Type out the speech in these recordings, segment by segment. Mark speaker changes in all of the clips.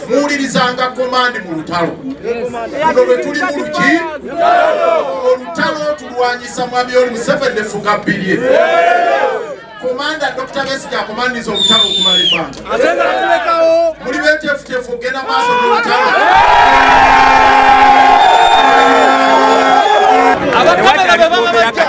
Speaker 1: Mulirizanga komandi mu lutalo. Kuno bwe tuli mu luki. Olutalo tulwanyisa mwami Museveni efuga bbiri. Komanda Dr. Besigye akomandiza olutalo okumala ebbanga.
Speaker 2: Atenga tulekawo.
Speaker 1: Muli beteefuteefu ogenda maaso n'olutalo.
Speaker 2: Abakamera be baba bajja.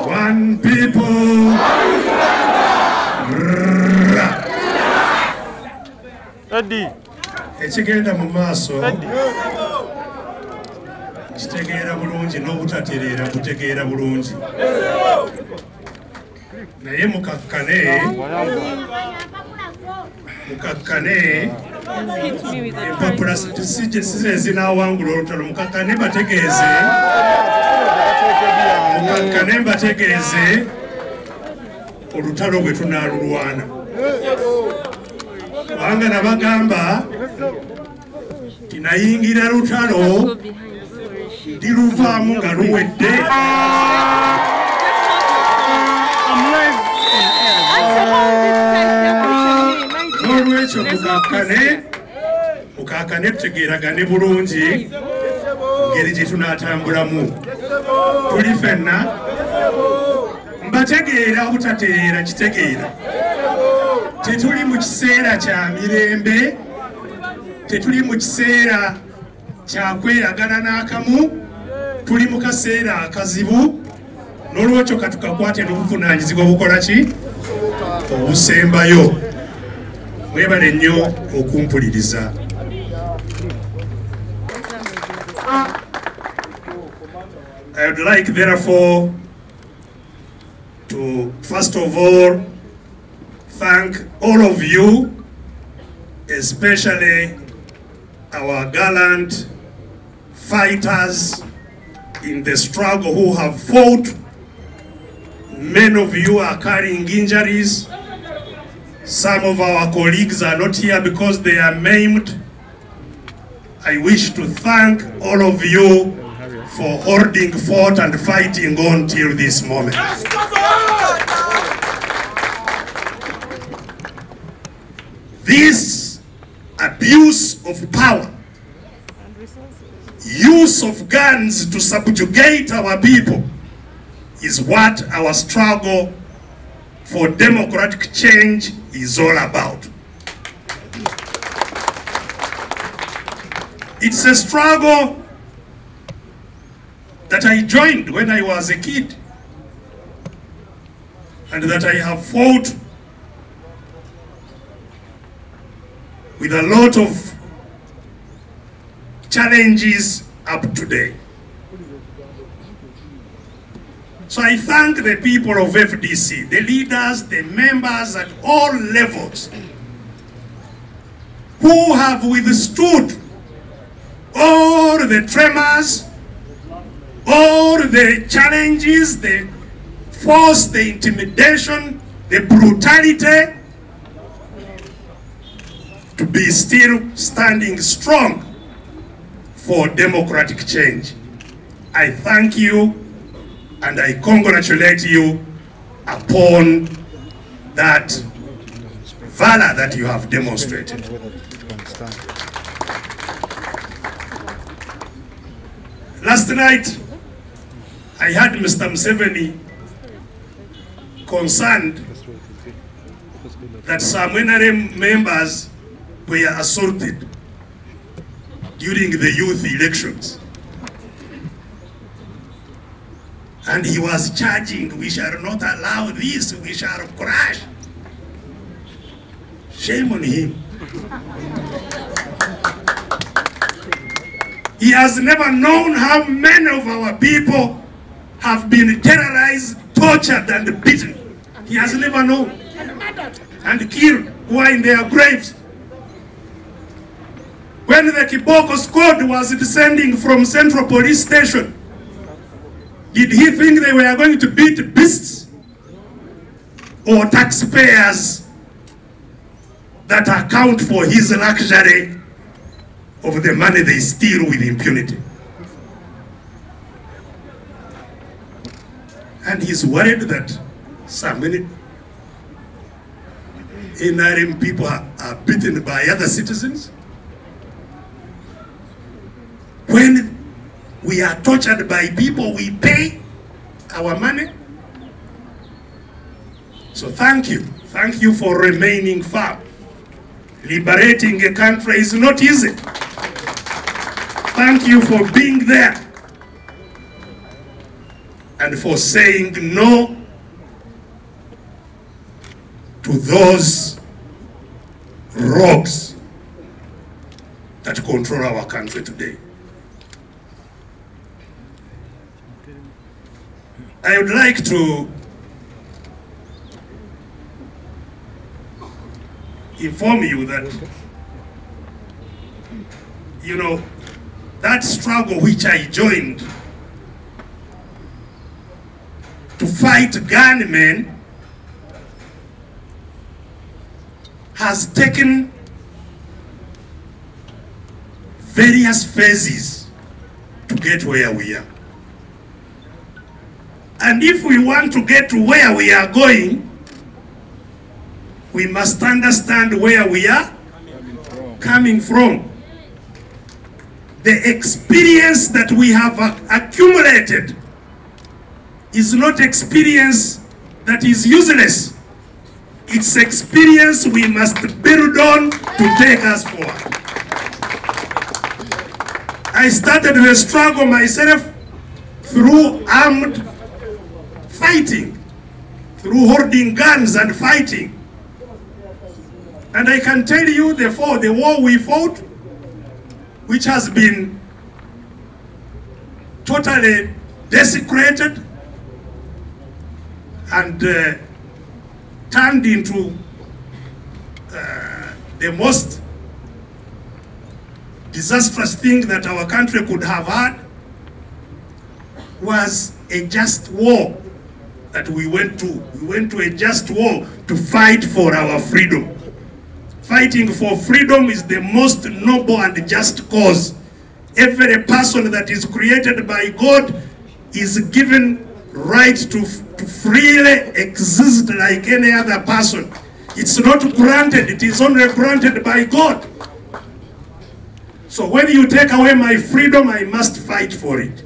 Speaker 3: One people. Ekigenda mu maaso kitegeera bulungi n'obutatereera kutegeera bulungi naye mukakkane empapula sizeezinaawangula olutalo mukakkane mbategeeze olutalo bwe tunaalulwana kubanga nabagamba tinayingira lutalo ndiluvaamu nga luwedde n'olwekyo mukakkane tutegeeragane bulungi ngeri gye tunaatambulamu tuli ffenna mbategeera obutatereera kitegeera tetuli mu kiseera kya mirembe tetuli mu kiseera kya kweragana n'akamu tuli mu kaseera akazibu n'olwekyo katukakwate n'obuvunaanyizibwa obukola ki obusembayo mwebale nnyo okumpuliriza I would like, therefore, to first of all thank all of you, especially our gallant fighters in the struggle who have fought. Many of you are carrying injuries. Some of our colleagues are not here because they are maimed. I wish to thank all of you for holding fort and fighting on till this moment. This abuse of power, use of guns to subjugate our people, is what our struggle for democratic change is all about. It's a struggle that I joined when I was a kid, and that I have fought with a lot of challenges up to date. So I thank the people of FDC, the leaders, the members at all levels, who have withstood all the tremors, all the challenges, the force, the intimidation, the brutality, to be still standing strong for democratic change. I thank you and I congratulate you upon that valor that you have demonstrated. Last night, I had Mr. Museveni concerned that some NRM members were assaulted during the youth elections. And he was charging, we shall not allow this, we shall crash. Shame on him. He has never known how many of our people have been terrorized, tortured, and beaten. He has never known. And killed, who are in their graves. When the Kiboko squad was descending from Central Police Station, did he think they were going to beat beasts or taxpayers that account for his luxury of the money they steal with impunity? And he's worried that some many NRM people are beaten by other citizens. When we are tortured by people, we pay our money. So thank you. Thank you for remaining firm. Liberating a country is not easy. Thank you for being there and for saying no to those rogues that control our country today. I would like to inform you that, you know, that struggle which I joined to fight gunmen has taken various phases to get where we are. And if we want to get to where we are going, we must understand where we are coming from. The experience that we have accumulated is not experience that is useless. It's experience we must build on to take us forward. I started the struggle myself through armed fighting, through holding guns and fighting. And I can tell you, the war we fought, which has been totally desecrated and turned into the most disastrous thing that our country could have had, was a just war that we went to. We went to a just war to fight for our freedom. Fighting for freedom is the most noble and just cause. Every person that is created by God is given right to freely exist like any other person. It's not granted, it is only granted by God. So when you take away my freedom, I must fight for it.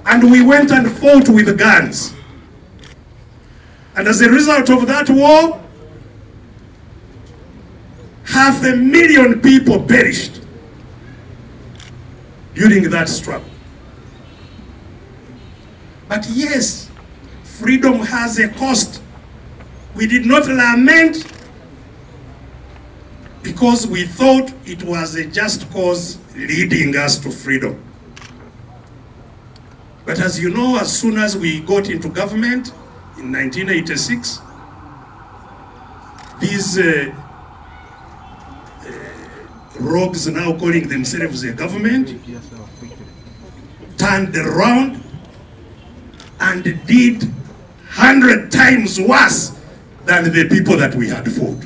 Speaker 3: And we went and fought with guns. And as a result of that war, 500,000 people perished during that struggle. But yes, freedom has a cost. We did not lament because we thought it was a just cause leading us to freedom. But as you know, as soon as we got into government in 1986, these rogues now calling themselves a government turned around and did 100 times worse than the people that we had fought.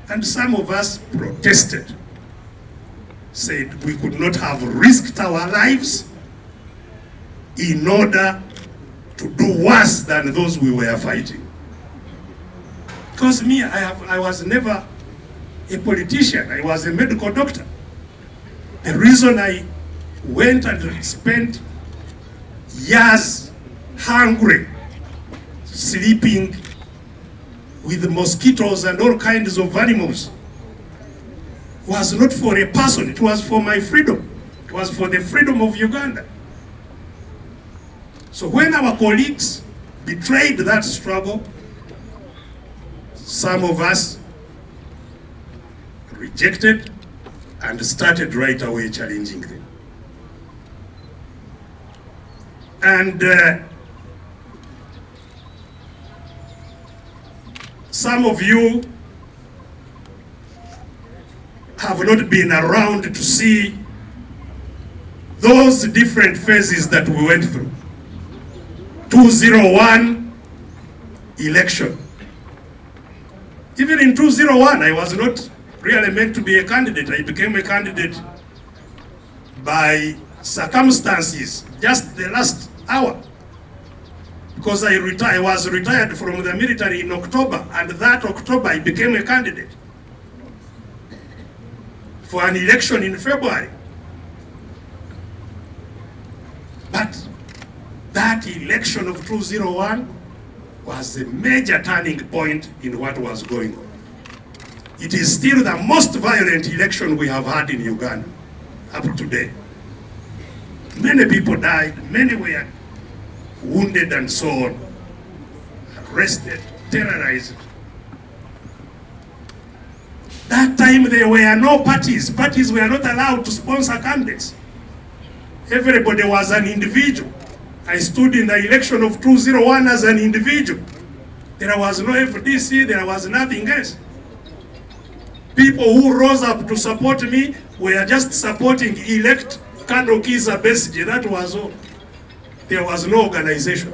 Speaker 3: And some of us protested, said we could not have risked our lives in order to do worse than those we were fighting. Because me, I was never a politician, I was a medical doctor. The reason I went and spent years hungry, sleeping with mosquitoes and all kinds of animals was not for a person, it was for my freedom. It was for the freedom of Uganda. So when our colleagues betrayed that struggle, some of us rejected and started right away challenging them. And some of you have not been around to see those different phases that we went through. 201 election. Even in 201, I was not really meant to be a candidate. I became a candidate by circumstances, just the last hour. Because I was retired from the military in October, and that October I became a candidate for an election in February. But that election of 201 was a major turning point in what was going on. It is still the most violent election we have had in Uganda up to date. Many people died, many were wounded and so on, arrested, terrorized. That time there were no parties. Parties were not allowed to sponsor candidates. Everybody was an individual. I stood in the election of 201 as an individual. There was no FDC, there was nothing else. People who rose up to support me were just supporting elect Colonel Kizza Besigye, that was all. There was no organization.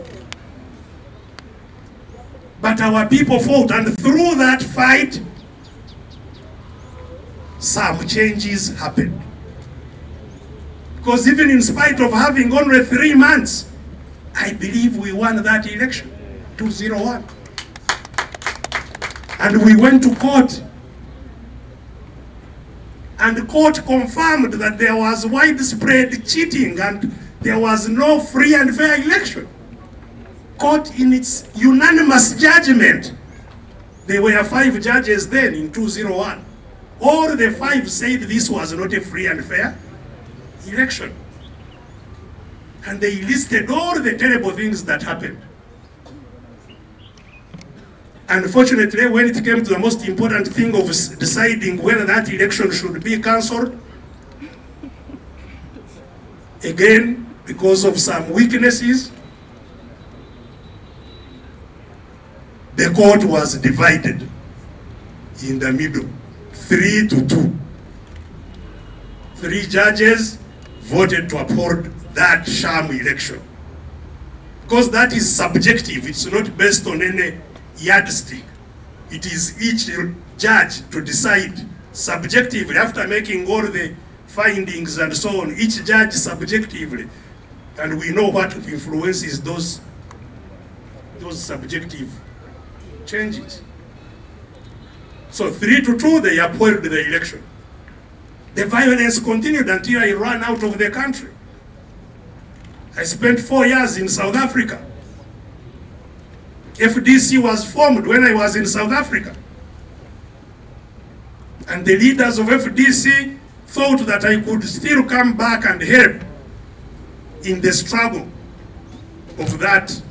Speaker 3: But our people fought, and through that fight, some changes happened. Because even in spite of having only 3 months, I believe we won that election, 201. And we went to court. And the court confirmed that there was widespread cheating and there was no free and fair election. Court in its unanimous judgment, there were 5 judges then in 201. All the 5 said this was not a free and fair election. And they listed all the terrible things that happened. Unfortunately, when it came to the most important thing of deciding whether that election should be cancelled Again, because of some weaknesses, the court was divided in the middle, 3-2. 3 judges voted to uphold that sham election. Because that is subjective, it's not based on any yardstick. It is each judge to decide subjectively, after making all the findings and so on, each judge subjectively. And we know what influences those subjective changes. So 3-2, they upheld the election. The violence continued until I ran out of the country. I spent 4 years in South Africa. FDC was formed when I was in South Africa. And the leaders of FDC thought that I could still come back and help in the struggle of that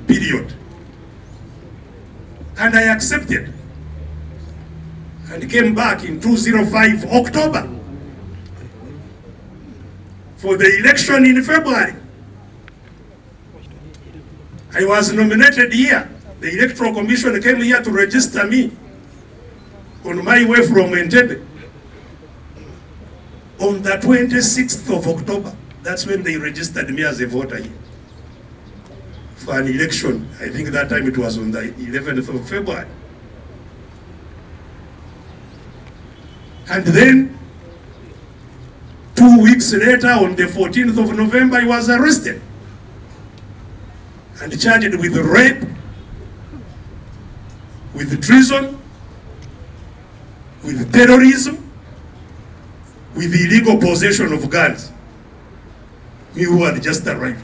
Speaker 3: period. And I accepted and came back in 2005 October for the election in February. I was nominated here. The Electoral Commission came here to register me on my way from Entebbe. On the 26th of October, that's when they registered me as a voter here for an election. I think that time it was on the 11th of February. And then 2 weeks later, on the 14th of November, I was arrested and charged with rape, with treason, with terrorism, with illegal possession of guns. Me who had just arrived.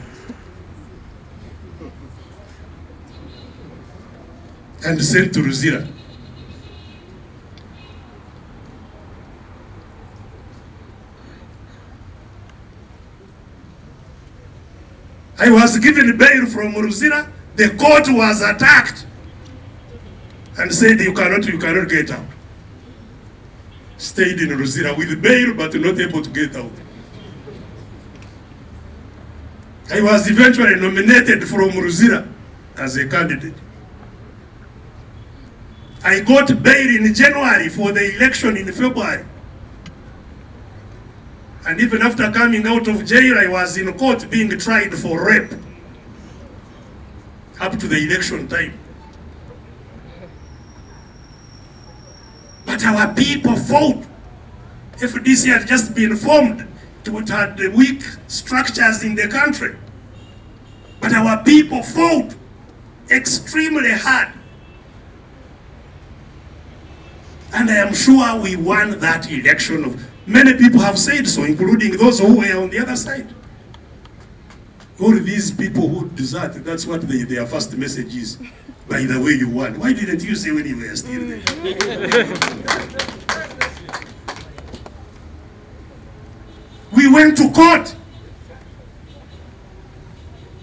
Speaker 3: And sent to Luzira. I was given bail from Luzira. The court was attacked and said you cannot get out. Stayed in Luzira with bail but not able to get out. I was eventually nominated from Luzira as a candidate. I got bail in January for the election in February. And even after coming out of jail, I was in court being tried for rape up to the election time. But our people fought. FDC had just been formed. It had weak structures in the country. But our people fought extremely hard. And I am sure we won that election. Many people have said so, including those who were on the other side. All these people who desert, that's what their first message is. By the way, you won. Why didn't you say when you were still there? We went to court.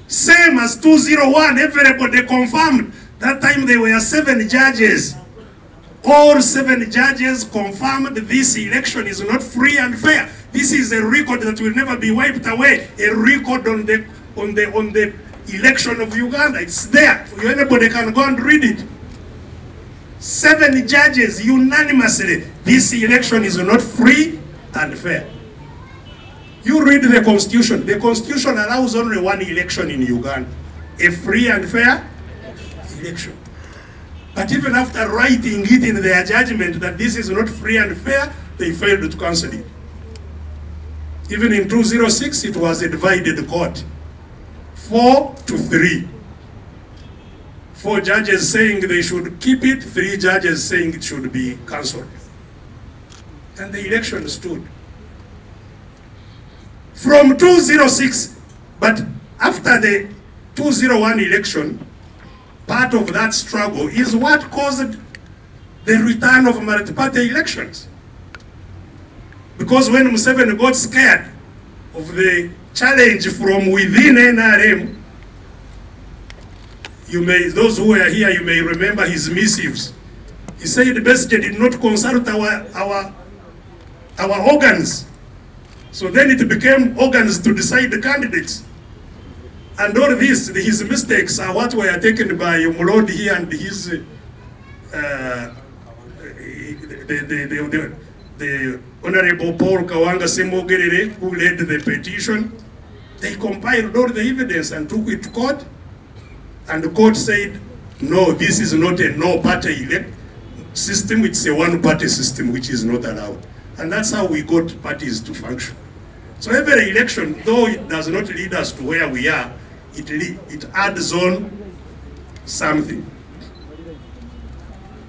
Speaker 3: Same as 201, everybody confirmed. That time there were 7 judges. All 7 judges confirmed this election is not free and fair. This is a record that will never be wiped away. A record on the election of Uganda. It's there. Anybody can go and read it. 7 judges unanimously. This election is not free and fair. You read the Constitution. The Constitution allows only one election in Uganda. A free and fair election. But even after writing it in their judgment that this is not free and fair, they failed to cancel it. Even in 2006, it was a divided court. 4-3. 4 judges saying they should keep it, 3 judges saying it should be cancelled. And the election stood. From 2006, but after the 2001 election, part of that struggle is what caused the return of multi-party elections. Because when Museveni got scared of the challenge from within NRM, those who were here, you may remember his missives. He said Besigye did not consult our organs. So then it became organs to decide the candidates. And all this, his mistakes are what were taken by Mulodi here and his, the Honorable Paul Kawanga Semogerere, who led the petition. They compiled all the evidence and took it to court. And the court said, no, this is not a no-party system, it's a one-party system which is not allowed. And that's how we got parties to function. So every election, though it does not lead us to where we are, it adds on something.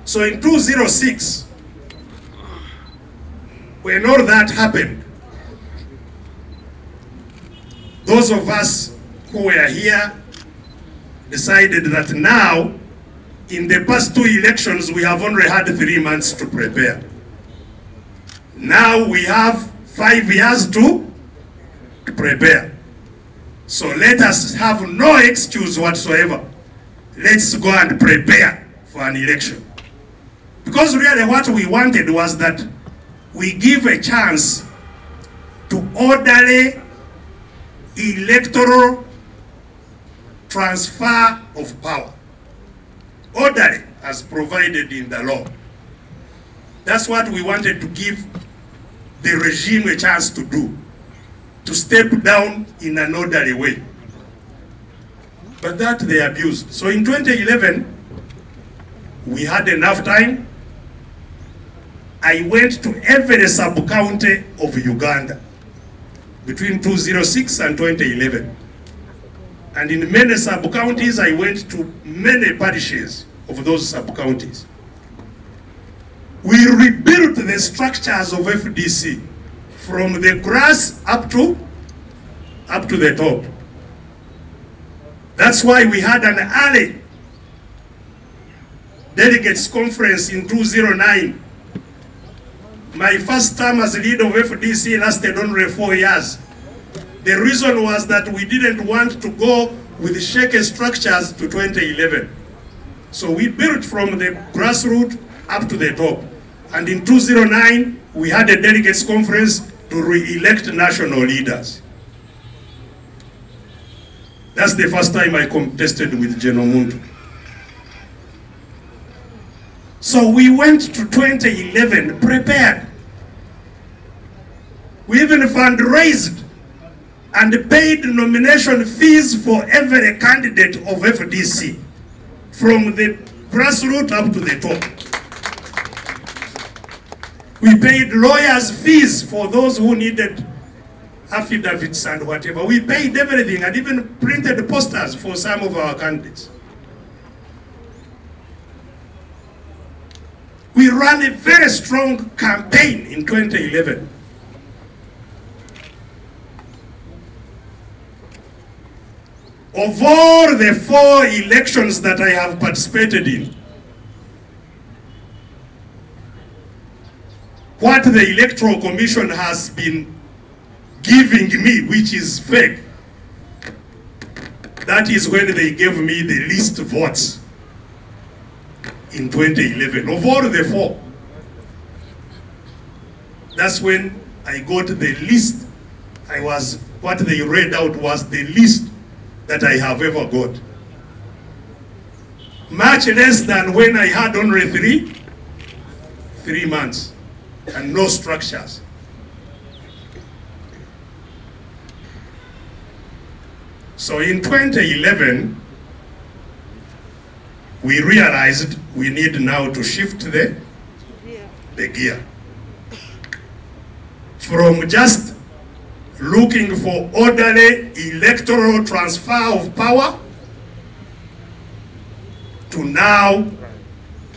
Speaker 3: So in 2006, when all that happened, those of us who were here decided that now, in the past 2 elections, we have only had 3 months to prepare. Now we have 5 years to prepare. So let us have no excuse whatsoever. Let's go and prepare for an election. Because really what we wanted was that we give a chance to orderly electoral transfer of power. Orderly, as provided in the law. That's what we wanted to give the regime a chance to do, to step down in an orderly way. But that they abused. So in 2011, we had enough time. I went to every sub-county of Uganda between 2006 and 2011. And in many sub-counties, I went to many parishes of those sub-counties. We rebuilt the structures of FDC from the grass up to the top. That's why we had an early delegates conference in 2009. My first term as leader of FDC lasted only 4 years. The reason was that we didn't want to go with shaky structures to 2011. So we built from the grassroots up to the top. And in 2009, we had a delegates conference to re-elect national leaders. That's the first time I contested with General Muntu. So we went to 2011 prepared. We even fundraised and paid nomination fees for every candidate of FDC, from the grassroots up to the top. We paid lawyers' fees for those who needed affidavits and whatever. We paid everything and even printed posters for some of our candidates. We ran a very strong campaign in 2011. Of all the 4 elections that I have participated in, what the Electoral Commission has been giving me, which is fake, that is when they gave me the least votes in 2011. Of all the 4, that's when I got the least. What they read out was the least that I have ever got. Much less than when I had only 3 months and no structures. So in 2011, we realized we need now to shift the gear. From just looking for orderly electoral transfer of power to now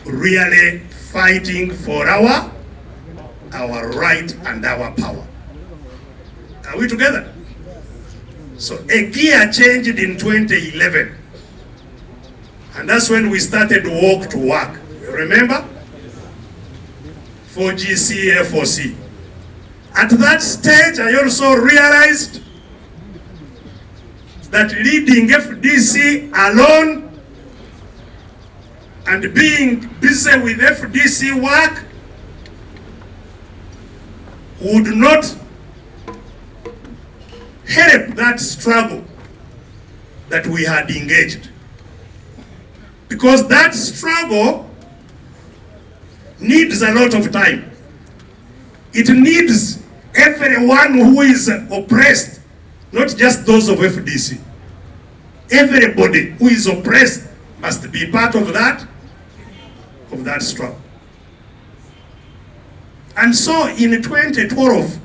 Speaker 3: really fighting for our right and our power. Are we together? So a gear changed in 2011. And that's when we started walk to work. Remember? For GCA4C. At that stage, I also realized that leading FDC alone and being busy with FDC work would not help that struggle that we had engaged. Because that struggle needs a lot of time. It needs everyone who is oppressed, not just those of FDC. Everybody who is oppressed must be part of that struggle. And so in 2012,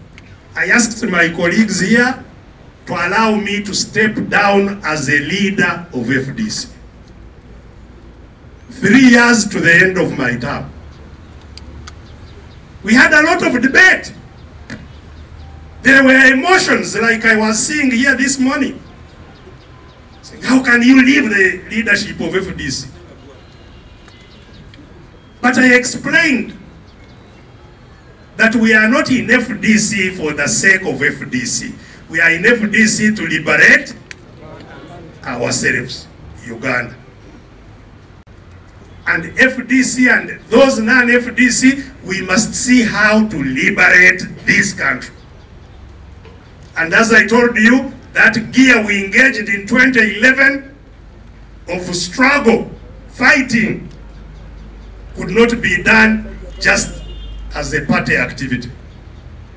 Speaker 3: I asked my colleagues here to allow me to step down as a leader of FDC. 3 years to the end of my term. We had a lot of debate. There were emotions like I was seeing here this morning. Saying, how can you leave the leadership of FDC? But I explained that we are not in FDC for the sake of FDC. We are in FDC to liberate ourselves, Uganda. And FDC and those non-FDC, we must see how to liberate this country. And as I told you, that gear we engaged in 2011 of struggle, fighting, could not be done just as a party activity.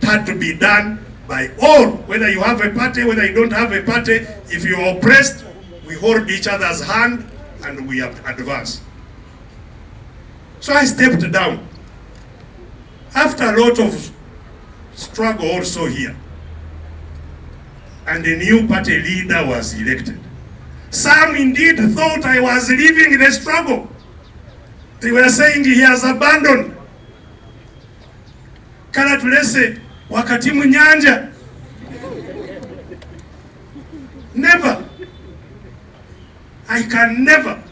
Speaker 3: It had to be done by all, whether you have a party, whether you don't have a party. If you are oppressed, we hold each other's hand and we advance. So I stepped down. After a lot of struggle also here. And a new party leader was elected. Some indeed thought I was leaving the struggle. They were saying he has abandoned. Kala tulese wakati munyanja. Never. I can never.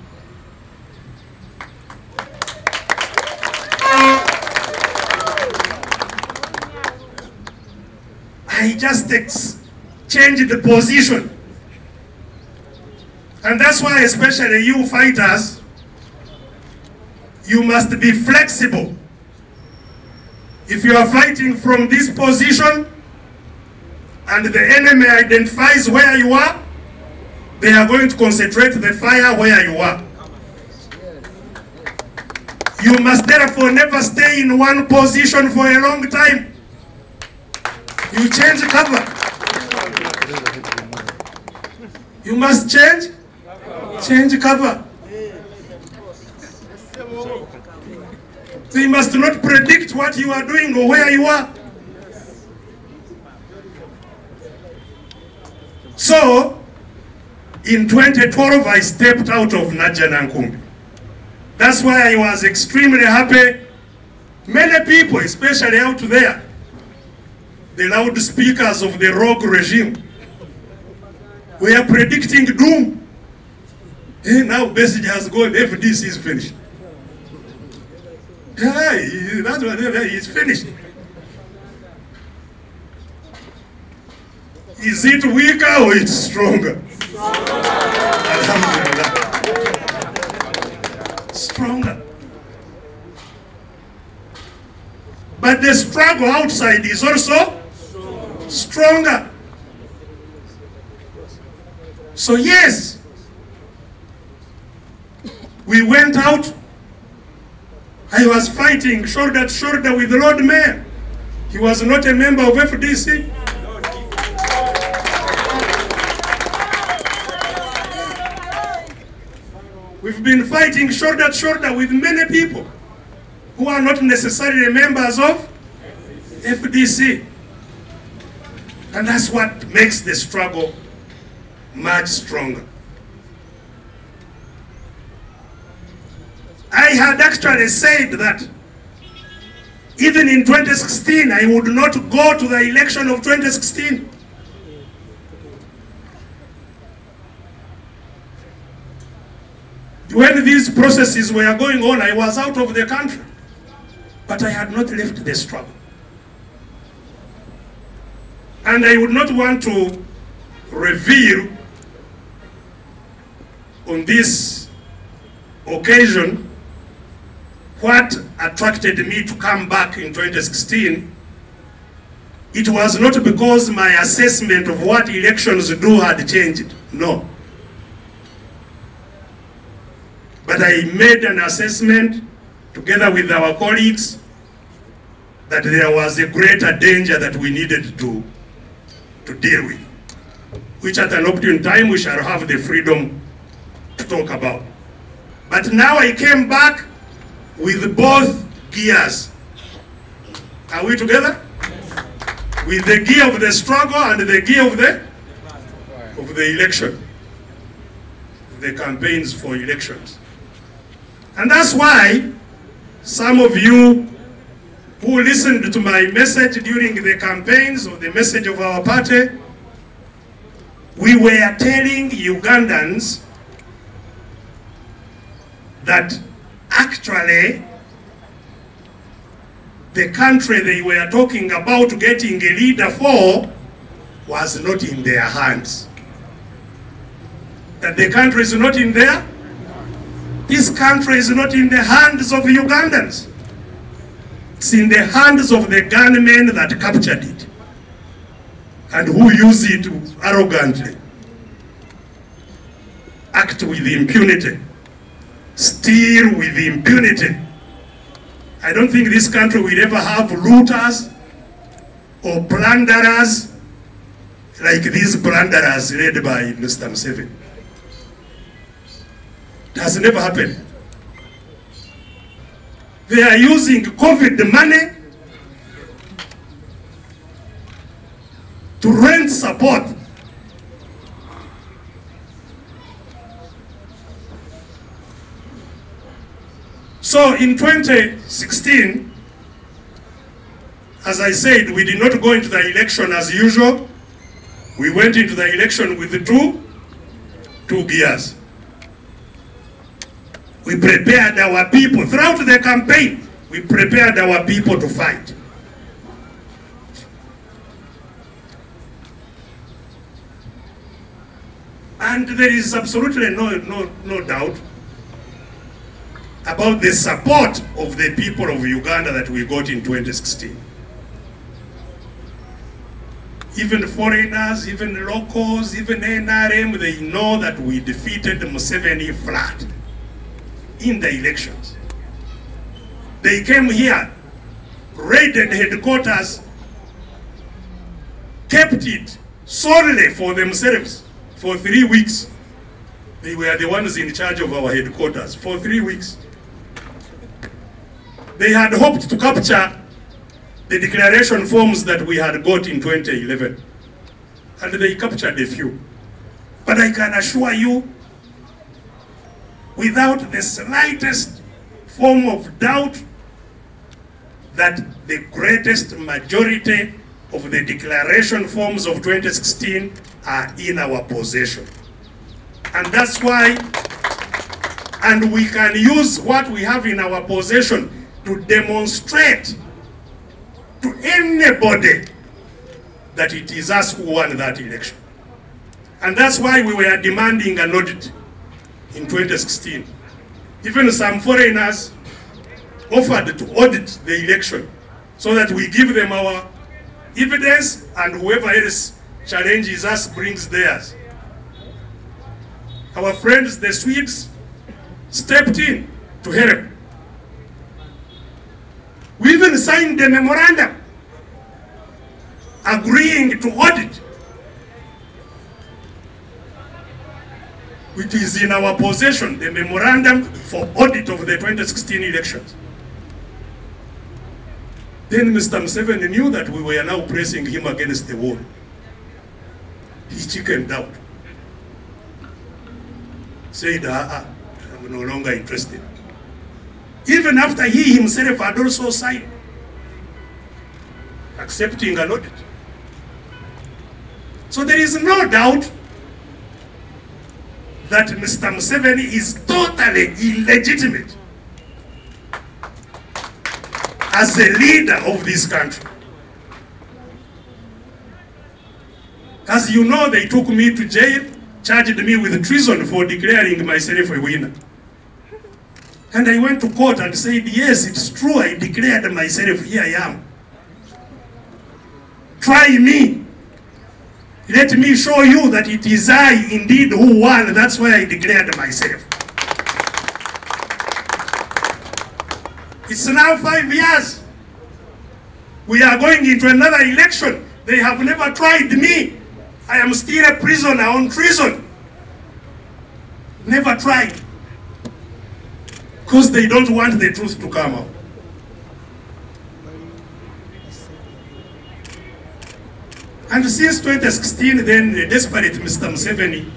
Speaker 3: I just changed the position. And that's why, especially you fighters, you must be flexible. If you are fighting from this position and the enemy identifies where you are, they are going to concentrate the fire where you are. You must therefore never stay in one position for a long time. You change cover. You must change cover. So you must not predict what you are doing or where you are. So, in 2012, I stepped out of Najjanankumbi. That's why I was extremely happy. Many people, especially out there, the loudspeakers of the rogue regime, were predicting doom. Hey, now Besigye has gone, FDC is finished. Hey, that's what he's finished. Is it weaker or it's stronger? Alhamdulillah. Stronger. But the struggle outside is also stronger. So yes, we went out. I was fighting shoulder to shoulder with Lord Mayor. He was not a member of FDC. We've been fighting shoulder to shoulder with many people who are not necessarily members of FDC. And that's what makes the struggle much stronger. I had actually said that even in 2016, I would not go to the election of 2016. When these processes were going on, I was out of the country, but I had not left the struggle. And I would not want to reveal on this occasion what attracted me to come back in 2016 it was not because my assessment of what elections do had changed. No. But I made an assessment together with our colleagues that there was a greater danger that we needed to deal with, which at an opportune time we shall have the freedom to talk about. But now I came back with both gears. Are we together? With the gear of the struggle and the gear of the election, the campaigns for elections. And that's why some of you who listened to my message during the campaigns or the message of our party, we were telling Ugandans that actually the country they were talking about getting a leader for was not in their hands. That the country is not in there. This country is not in the hands of Ugandans. It's in the hands of the gunmen that captured it and who use it arrogantly, act with impunity, steal with impunity. I don't think this country will ever have looters or plunderers like these plunderers led by Mr. Museveni. It has never happened. They are using COVID money to rent support. So in 2016, as I said, we did not go into the election as usual. We went into the election with two gears. We prepared our people throughout the campaign. We prepared our people to fight. And there is absolutely no doubt about the support of the people of Uganda that we got in 2016. Even foreigners, even locals, even NRM, they know that we defeated Museveni flat in the elections. They came here, raided headquarters, kept it solely for themselves for 3 weeks. They were the ones in charge of our headquarters for 3 weeks. They had hoped to capture the declaration forms that we had got in 2011. And they captured a few. But I can assure you, without the slightest form of doubt, that the greatest majority of the declaration forms of 2016 are in our possession. And that's why, and we can use what we have in our possession to demonstrate to anybody that it is us who won that election. And that's why we were demanding an audit in 2016. Even some foreigners offered to audit the election so that we give them our evidence and whoever else challenges us brings theirs. Our friends, the Swedes, stepped in to help. We even signed a memorandum agreeing to audit, which is in our possession, the memorandum for audit of the 2016 elections. Then Mr. Museveni knew that we were now pressing him against the wall. He chickened out. Said, I'm no longer interested. Even after he himself had also signed, accepting an audit. So there is no doubt that Mr. Museveni is totally illegitimate as a leader of this country. As you know, they took me to jail, charged me with treason for declaring myself a winner. And I went to court and said, yes, it's true, I declared myself, here I am. try me. Let me show you that it is I indeed who won. That's why I declared myself. It's now 5 years. We are going into another election. They have never tried me. I am still a prisoner on treason. Never tried. Because they don't want the truth to come out. And since 2016, then the desperate Mr. Museveni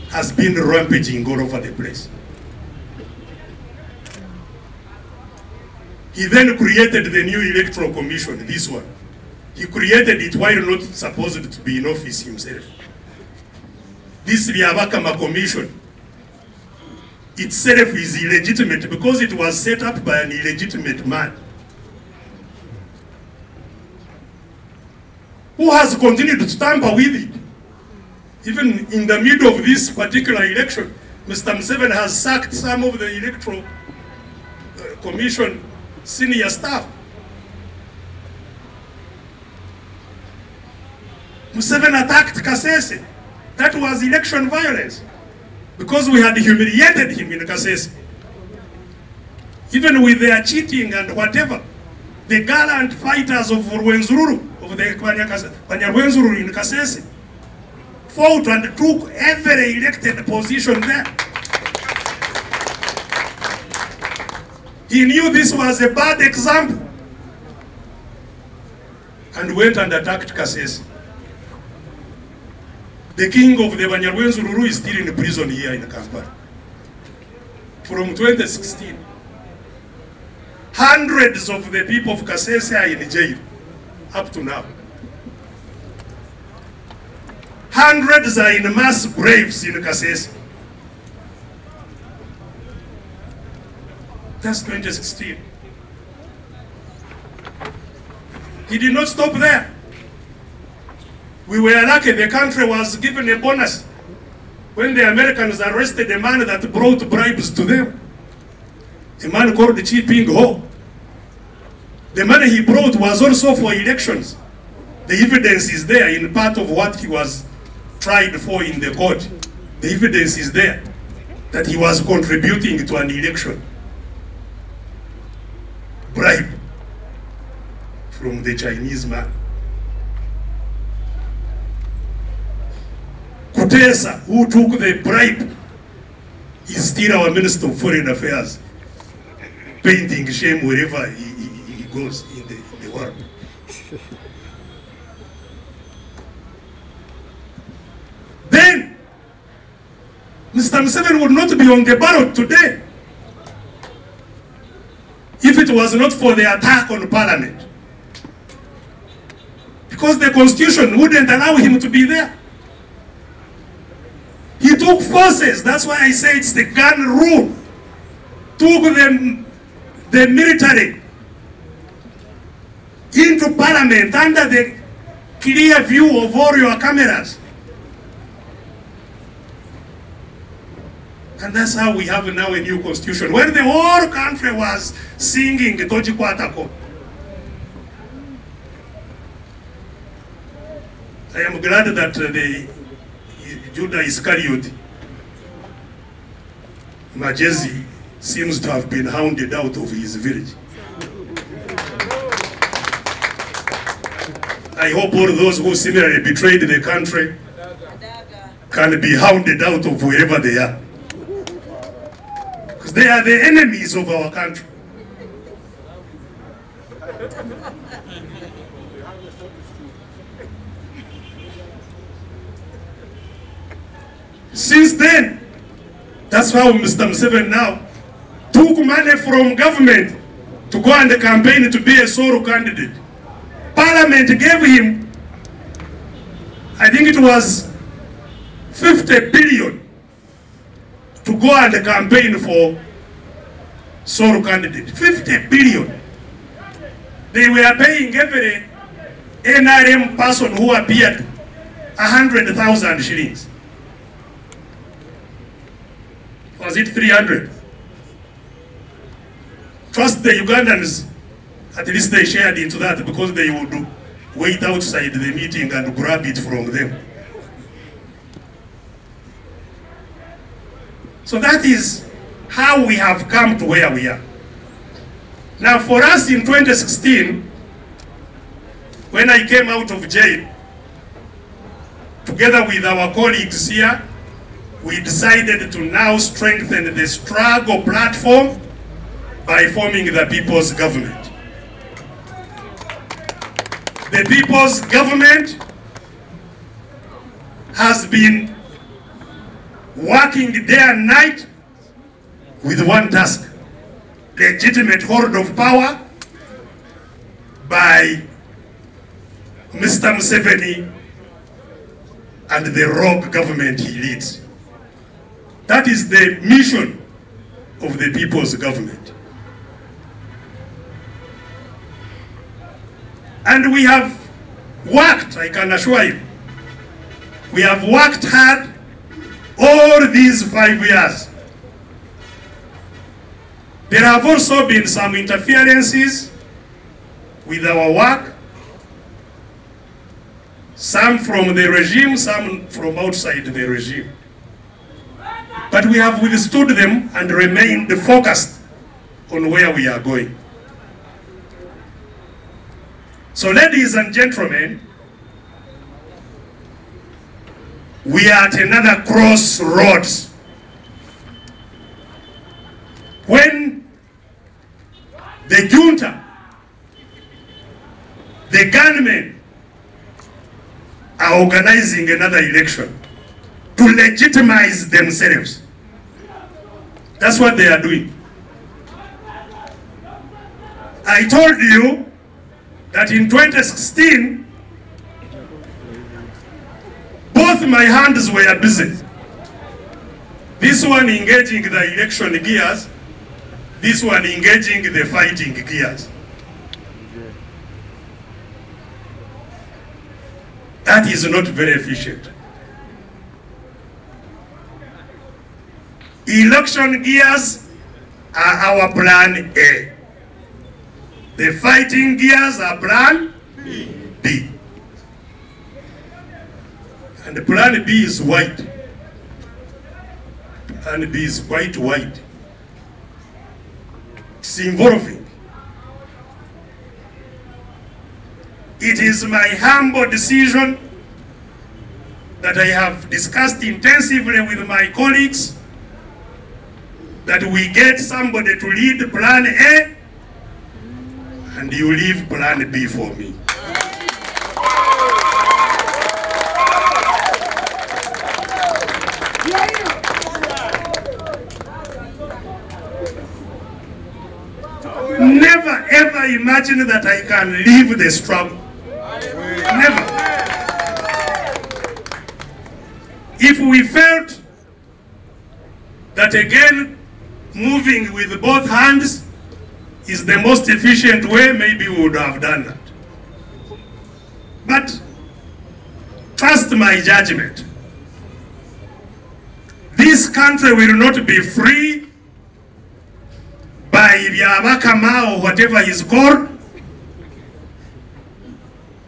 Speaker 3: has been rampaging all over the place. He then created the new electoral commission, this one. He created it while not supposed to be in office himself. This Liabakama commission itself is illegitimate because it was set up by an illegitimate man who has continued to tamper with it. Even in the middle of this particular election, Mr. Museveni has sacked some of the electoral commission senior staff. Museveni attacked Kasese. That was election violence because we had humiliated him in Kasese. Even with their cheating and whatever, the gallant fighters of Rwenzururu, of the Banyarwenzururu in Kasese, fought and took every elected position there. He knew this was a bad example and went and attacked Kasese. The king of the Banyarwenzururu is still in prison here in Kampala. From 2016. Hundreds of the people of Kasese are in jail up to now. Hundreds are in mass graves in Kasese. That's 2016. He did not stop there. We were lucky the country was given a bonus when the Americans arrested a man that brought bribes to them. A man called Chi Ping Ho. The money he brought was also for elections. The evidence is there in part of what he was tried for in the court. The evidence is there that he was contributing to an election. Bribe from the Chinese man. Kutesa, who took the bribe, is still our Minister of Foreign Affairs, painting shame wherever he goes in the world. Then, Mr. Museveni would not be on the ballot today if it was not for the attack on Parliament. Because the Constitution wouldn't allow him to be there. He took forces, that's why I say it's the gun rule. Took the military into Parliament under the clear view of all your cameras. And that's how we have now a new constitution. When the whole country was singing Toji Kwatako. I am glad that the Judah Iscariot, Majezi, seems to have been hounded out of his village. I hope all those who similarly betrayed the country can be hounded out of wherever they are. Because they are the enemies of our country. Since then, that's how Mr. Museveni now took money from government to go on the campaign to be a solo candidate. Parliament gave him, I think it was 50 billion to go on the campaign for solo candidate. 50 billion. They were paying every NRM person who appeared 100,000 shillings. Was it 300? Trust the Ugandans, at least they shared into that because they would wait outside the meeting and grab it from them. So that is how we have come to where we are. Now for us in 2016, when I came out of jail, together with our colleagues here, we decided to now strengthen the struggle platform by forming the People's Government. The People's Government has been working day and night with one task: legitimate hold of power by Mr. Museveni and the rogue government he leads. That is the mission of the People's Government. And we have worked, I can assure you, we have worked hard all these 5 years. There have also been some interferences with our work, some from the regime, some from outside the regime. But we have withstood them and remained focused on where we are going. So ladies and gentlemen, we are at another crossroads. When the junta, the gunmen are organizing another election to legitimize themselves. That's what they are doing. I told you that in 2016, both my hands were busy. This one engaging the election gears, this one engaging the fighting gears. That is not very efficient. Election gears are our plan A. The fighting gears are plan B. And the plan B is wide. Plan B is quite wide. It's involving. It is my humble decision that I have discussed intensively with my colleagues that we get somebody to lead plan A and you leave plan B for me. Never ever imagine that I can leave the struggle. Never. If we felt that again moving with both hands is the most efficient way, maybe we would have done that. But trust my judgment. This country will not be free by Byabakama or whatever he's called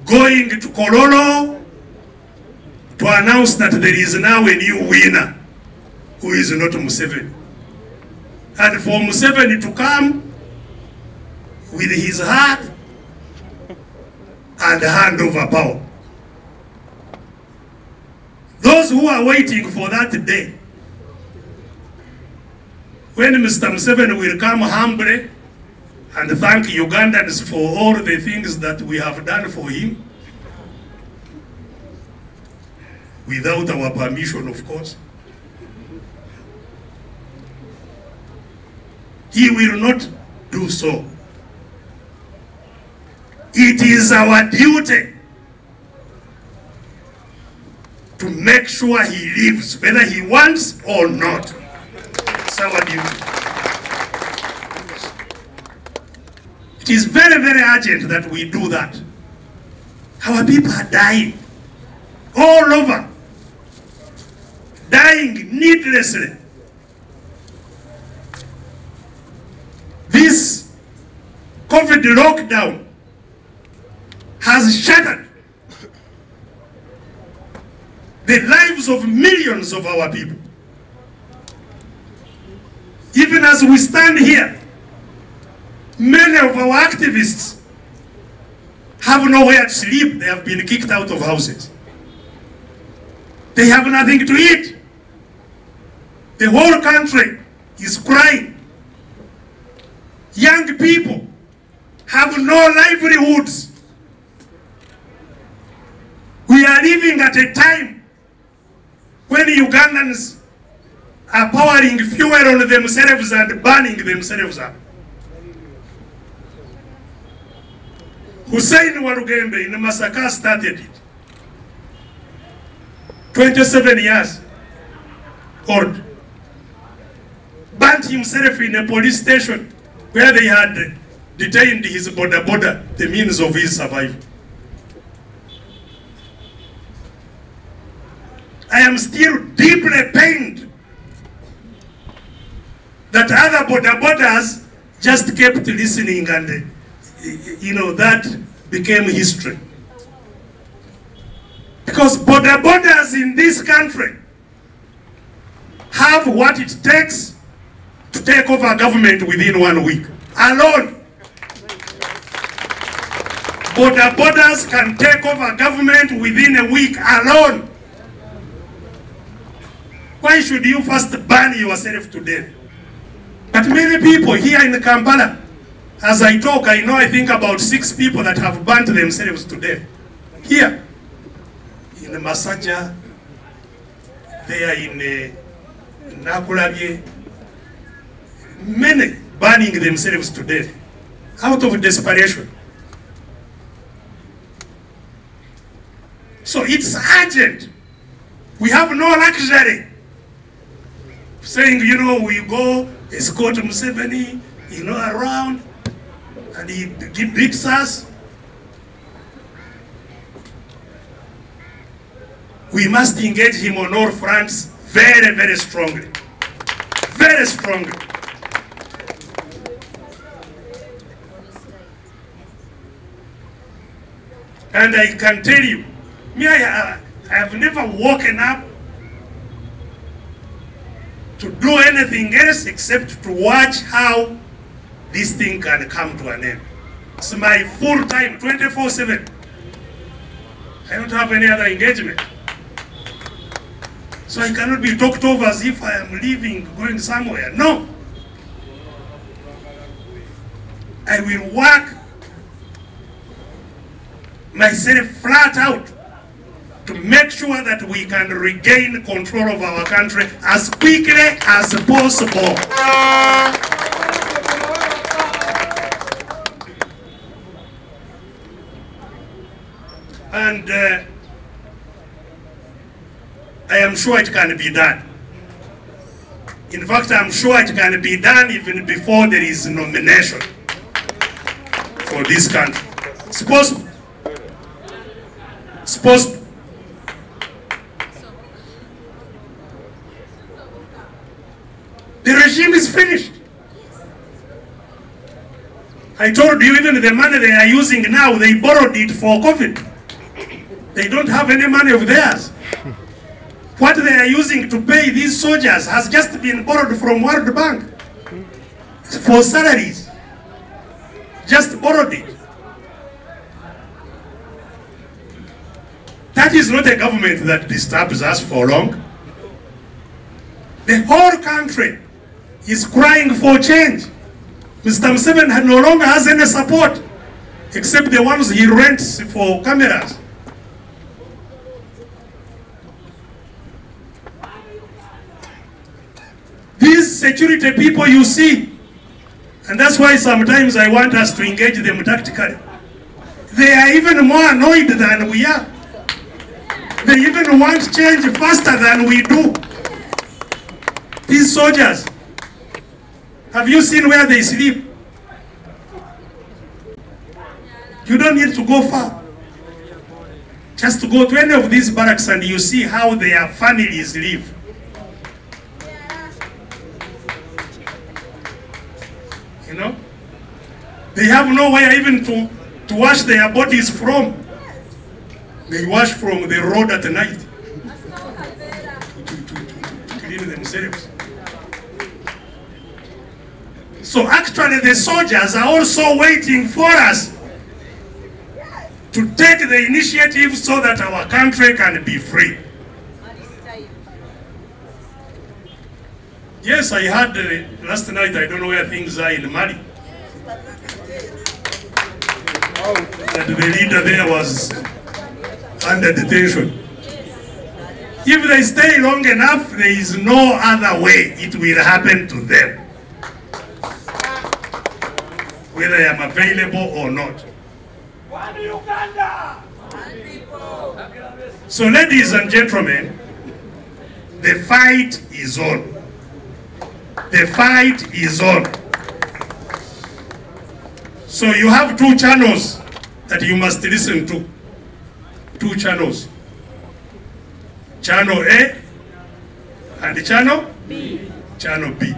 Speaker 3: going to Kololo to announce that there is now a new winner who is not Museveni. And for Museveni to come with his heart and hand over power. Those who are waiting for that day, when Mr. Museveni will come humbly and thank Ugandans for all the things that we have done for him, without our permission, of course, he will not do so. It is our duty to make sure he lives, whether he wants or not. It's our duty. It is very, very urgent that we do that. Our people are dying all over, dying needlessly. This COVID lockdown has shattered the lives of millions of our people. Even as we stand here, many of our activists have nowhere to sleep. They have been kicked out of houses. They have nothing to eat. The whole country is crying. Young people have no livelihoods. We are living at a time when Ugandans are pouring fuel on themselves and burning themselves up. Hussein Warugembe in Masaka started it. 27 years old. Burnt himself in a police station where they had detained his boda, the means of his survival. I am still deeply pained that other bodas just kept listening, and that became history. Because bodas in this country have what it takes to take over government within 1 week. Alone. Bodas can take over government within a week alone. Why should you first burn yourself to death? But many people here in Kampala, as I talk, I think about 6 people that have burnt themselves to death. Here, in Masaja, there in Nakulabye, many burning themselves to death out of desperation. So it's urgent. We have no luxury saying, we go escort Museveni, around, and he beats us. We must engage him on all fronts very, very strongly. Very strongly. And I can tell you, I have never woken up to do anything else except to watch how this thing can come to an end. It's my full time, 24/7. I don't have any other engagement. So I cannot be talked over as if I am leaving, going somewhere. No. I will work myself flat out to make sure that we can regain control of our country as quickly as possible. And I am sure it can be done. In fact, I'm sure it can be done even before there is nomination for this country. It's possible. It's possible. The regime is finished. I told you, even the money they are using now, they borrowed it for COVID. They don't have any money of theirs. What they are using to pay these soldiers has just been borrowed from World Bank for salaries. Just borrowed it. That is not a government that disturbs us for long. The whole country is crying for change. Mr. Museveni no longer has any support except the ones he rents for cameras. These security people you see, and that's why sometimes I want us to engage them tactically. They are even more annoyed than we are. They even want change faster than we do. These soldiers, have you seen where they sleep? You don't need to go far. Just to go to any of these barracks and you see how their families live. They have nowhere even to to wash their bodies from. They wash from the road at night to clean themselves. So actually the soldiers are also waiting for us to take the initiative so that our country can be free. Yes, I heard last night, I don't know where things are in Mali, that the leader there was under detention. If they stay long enough, there is no other way it will happen to them, whether I am available or not. So ladies and gentlemen, the fight is on. The fight is on. So you have two channels that you must listen to. Two channels. Channel A and Channel B. Channel B.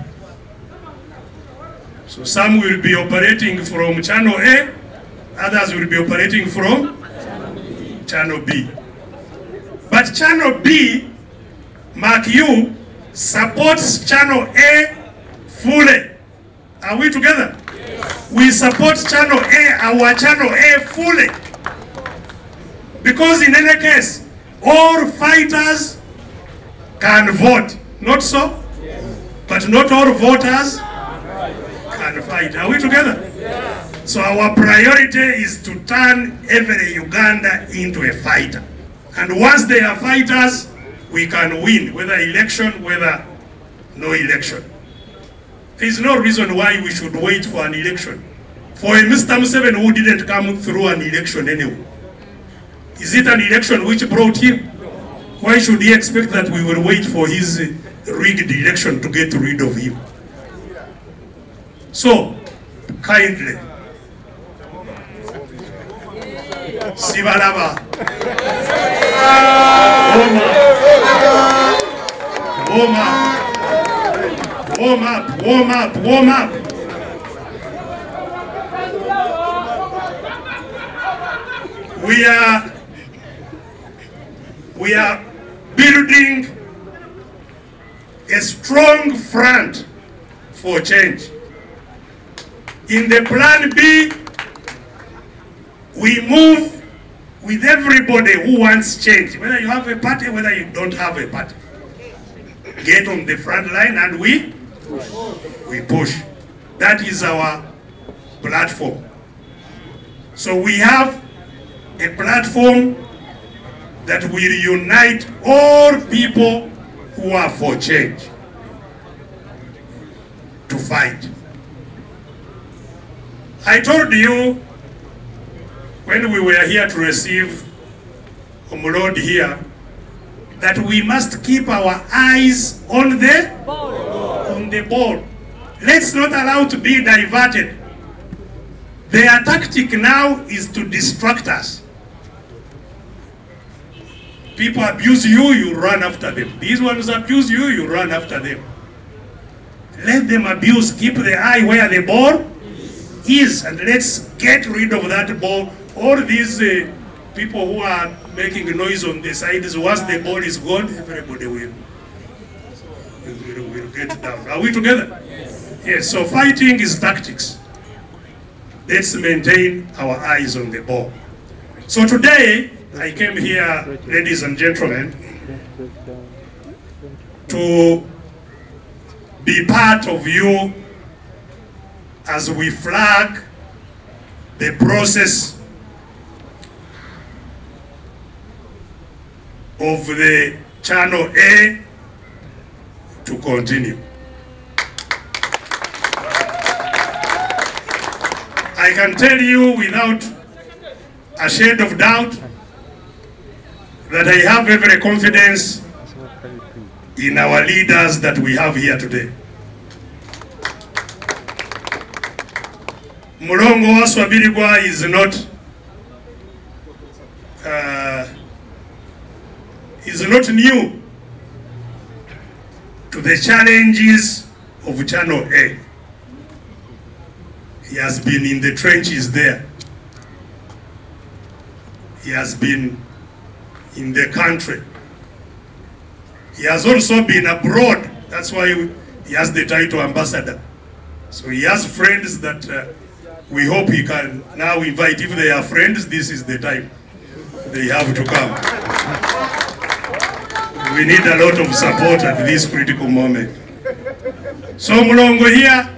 Speaker 3: So some will be operating from Channel A, others will be operating from Channel B. But Channel B, mark you, supports Channel A fully. Are we together? Yes. We support Channel A, our Channel A fully. Because in any case, all fighters can vote. Not so? Yes. But not all voters can fight. Are we together? Yes. So our priority is to turn every Uganda into a fighter. And once they are fighters, we can win, whether election, whether no election. There is no reason why we should wait for an election. For a Mr. Museveni who didn't come through an election anyway. Is it an election which brought him? Why should he expect that we will wait for his rigged election to get rid of him? So, kindly, Sibalaba, warm up. We are building a strong front for change. In the plan B, we move with everybody who wants change. Whether you have a party, whether you don't have a party. Get on the front line and we push. That is our platform. So we have a platform that will unite all people who are for change to fight. I told you when we were here to receive Omulod here that we must keep our eyes on the ball. Let's not allow to be diverted. Their tactic now is to distract us. People abuse you, you run after them. These ones abuse you, you run after them. Let them abuse, keep the eye where the ball is, and let's get rid of that ball. All these people who are making noise on the sides, once the ball is gone, everybody will get down. Are we together? Yes, so fighting is tactics. Let's maintain our eyes on the ball. So today, I came here, ladies and gentlemen, to be part of you as we flag the process of the Channel A to continue. I can tell you without a shade of doubt that I have every confidence in our leaders that we have here today. Mulongo Waswabirigwa is not new to the challenges of Channel A. He has been in the trenches there. he has been in the country. He has also been abroad. That's why he has the title ambassador. So he has friends that we hope he can now invite. If they are friends, this is the time they have to come. We need a lot of support at this critical moment. So Mulongo here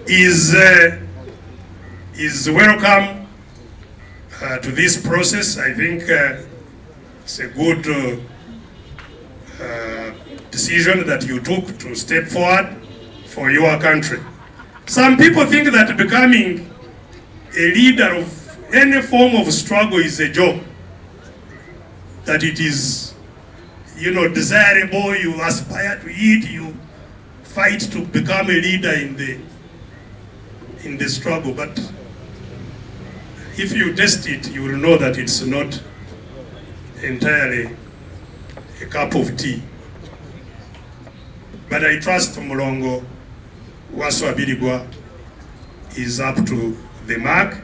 Speaker 3: is welcome to this process. I think it's a good decision that you took to step forward for your country. Some people think that becoming a leader of any form of struggle is a job, that it is, you know, desirable, you aspire to it, you fight to become a leader in the struggle. But if you test it, you will know that it's not entirely a cup of tea. But I trust Mulongo Besigye is up to the mark,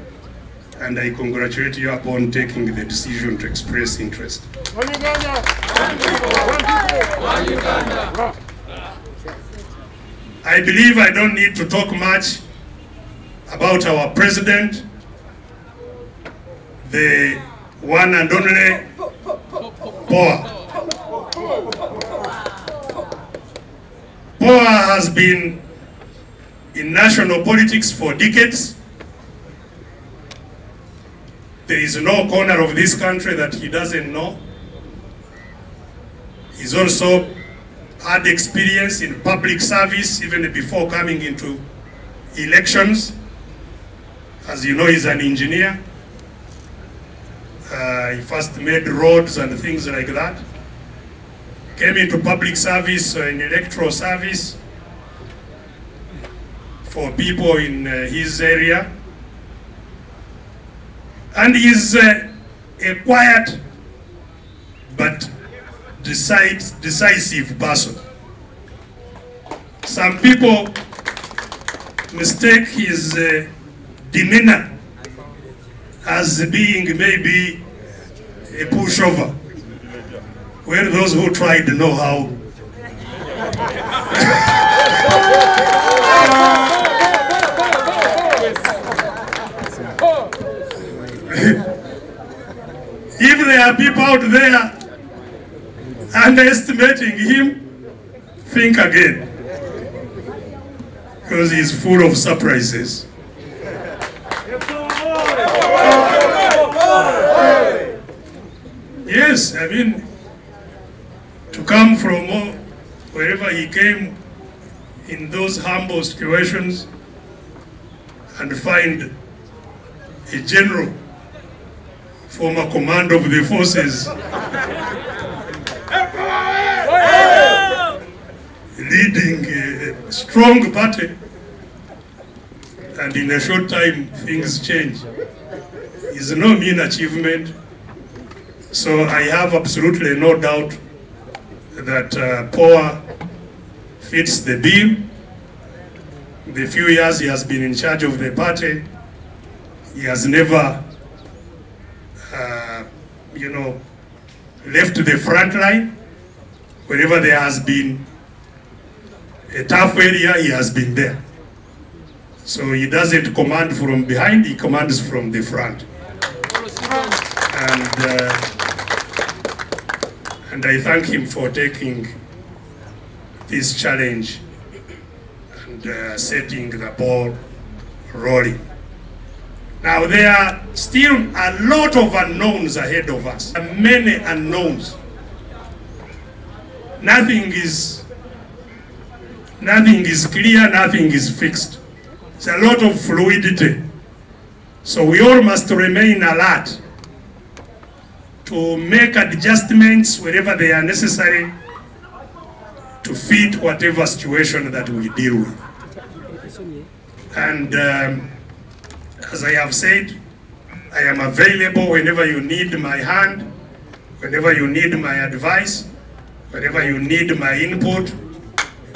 Speaker 3: and I congratulate you upon taking the decision to express interest. I believe I don't need to talk much about our president, the one and only Poa. Poa has been in national politics for decades. There is no corner of this country that he doesn't know. He's also had experience in public service even before coming into elections. As you know, he's an engineer. He first made roads and things like that. Came into public service in electoral service for people in his area. And he's a quiet but decisive person. Some people mistake his demeanor as being maybe a pushover. Well, those who tried know how. If there are people out there underestimating him, think again, because he's full of surprises. Yes, I mean, to come from wherever he came in those humble situations and find a general, former commander of the forces, leading a strong party, and in a short time things change, is no mean achievement. So I have absolutely no doubt that Poa fits the bill. The few years he has been in charge of the party, he has never left the front line. Wherever there has been a tough area, he has been there. So he doesn't command from behind, he commands from the front. And I thank him for taking this challenge and setting the ball rolling. Now there are still a lot of unknowns ahead of us, many unknowns. Nothing is clear, nothing is fixed. It's a lot of fluidity. So we all must remain alert to make adjustments wherever they are necessary to fit whatever situation that we deal with. And as I have said, I am available whenever you need my hand, whenever you need my advice, whenever you need my input.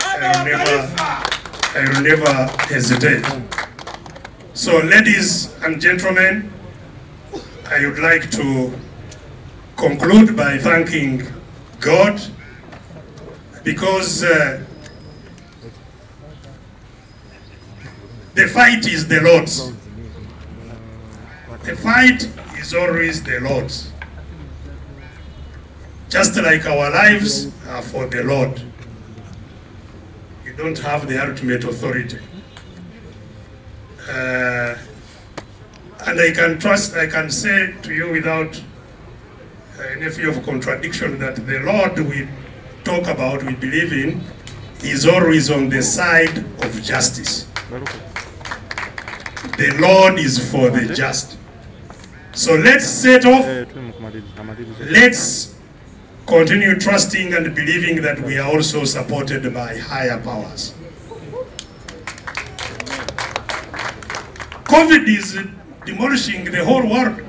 Speaker 3: I will never hesitate. So ladies and gentlemen, I would like to conclude by thanking God, because the fight is the Lord's. The fight is always the Lord's. Just like our lives are for the Lord. You don't have the ultimate authority. And I can say to you without any fear of contradiction that the Lord we talk about, we believe in, is always on the side of justice. The Lord is for the just. So let's set off. Let's continue trusting and believing that we are also supported by higher powers. COVID is demolishing the whole world.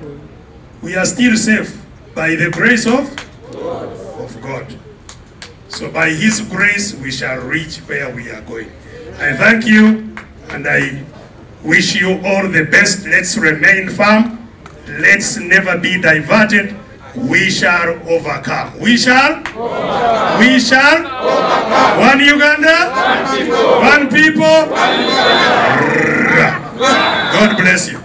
Speaker 3: We are still safe by the grace of God. So by His grace, we shall reach where we are going. I thank you, and I wish you all the best. Let's remain firm. Let's never be diverted. We shall overcome. We shall? Overcome. We shall? Overcome. One Uganda? One people? One people. God bless you.